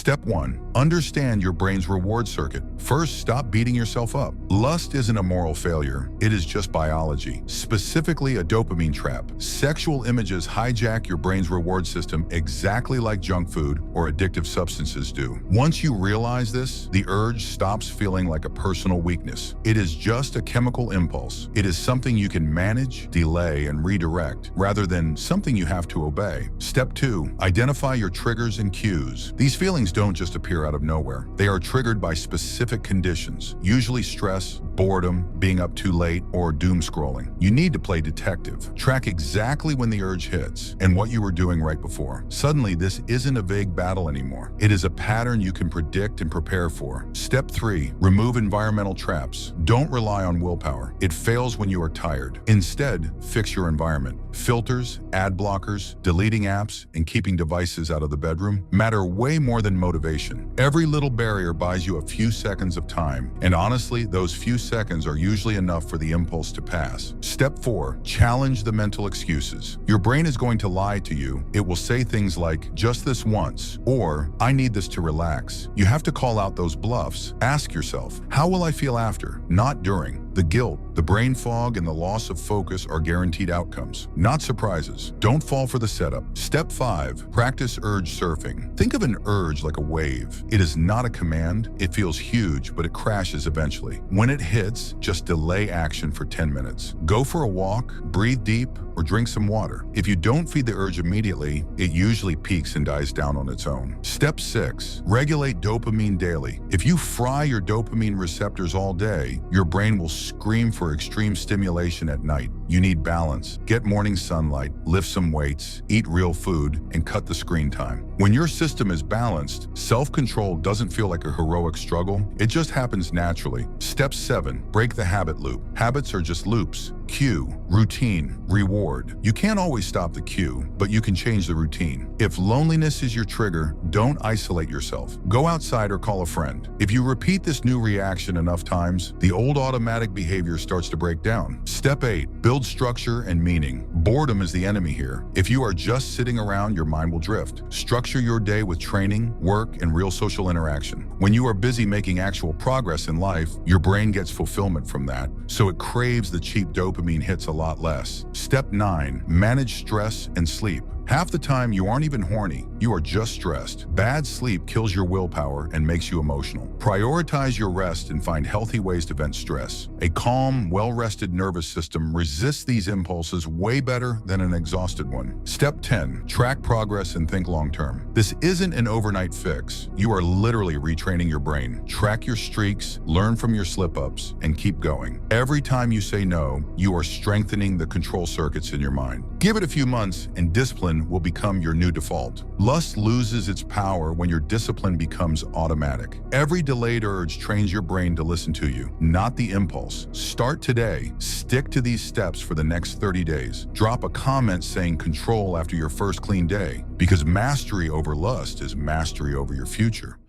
Step 1. Understand your brain's reward circuit. First, stop beating yourself up. Lust isn't a moral failure. It is just biology, specifically a dopamine trap. Sexual images hijack your brain's reward system exactly like junk food or addictive substances do. Once you realize this, the urge stops feeling like a personal weakness. It is just a chemical impulse. It is something you can manage, delay, and redirect, rather than something you have to obey. Step 2. Identify your triggers and cues. These feelings don't just appear out of nowhere. They are triggered by specific conditions, usually stress, boredom, being up too late, or doom scrolling. You need to play detective. Track exactly when the urge hits and what you were doing right before. Suddenly, this isn't a vague battle anymore. It is a pattern you can predict and prepare for. Step 3. Remove environmental traps. Don't rely on willpower. It fails when you are tired. Instead, fix your environment. Filters, ad blockers, deleting apps, and keeping devices out of the bedroom matter way more than motivation. Every little barrier buys you a few seconds of time, and honestly, those few seconds are usually enough for the impulse to pass. Step 4. Challenge the mental excuses. Your brain is going to lie to you. It will say things like, just this once, or I need this to relax. You have to call out those bluffs. Ask yourself, how will I feel after? Not during. The guilt, the brain fog, and the loss of focus are guaranteed outcomes, not surprises. Don't fall for the setup. Step 5. Practice urge surfing. Think of an urge like a wave. It is not a command. It feels huge, but it crashes eventually. When it hits, just delay action for 10 minutes. Go for a walk, breathe deep, or drink some water. If you don't feed the urge immediately, it usually peaks and dies down on its own. Step 6. Regulate dopamine daily. If you fry your dopamine receptors all day, your brain will scream for extreme stimulation at night. You need balance. Get morning sunlight, lift some weights, eat real food, and cut the screen time. When your system is balanced, self-control doesn't feel like a heroic struggle. It just happens naturally. Step 7. Break the habit loop. Habits are just loops. Cue, routine, reward. You can't always stop the cue, but you can change the routine. If loneliness is your trigger, don't isolate yourself. Go outside or call a friend. If you repeat this new reaction enough times, the old automatic behavior starts to break down. Step 8. Build structure and meaning. Boredom is the enemy here. If you are just sitting around, your mind will drift. Structure your day with training, work, and real social interaction. When you are busy making actual progress in life, your brain gets fulfillment from that, so it craves the cheap dopamine hits a lot less. Step 9. Manage stress and sleep. Half the time, you aren't even horny. You are just stressed. Bad sleep kills your willpower and makes you emotional. Prioritize your rest and find healthy ways to vent stress. A calm, well-rested nervous system resists these impulses way better than an exhausted one. Step 10. Track progress and think long-term. This isn't an overnight fix. You are literally retraining your brain. Track your streaks, learn from your slip-ups, and keep going. Every time you say no, you are strengthening the control circuits in your mind. Give it a few months, and discipline will become your new default. Lust loses its power when your discipline becomes automatic. Every delayed urge trains your brain to listen to you, not the impulse. Start today. Stick to these steps for the next 30 days. Drop a comment saying control after your first clean day, because mastery over lust is mastery over your future.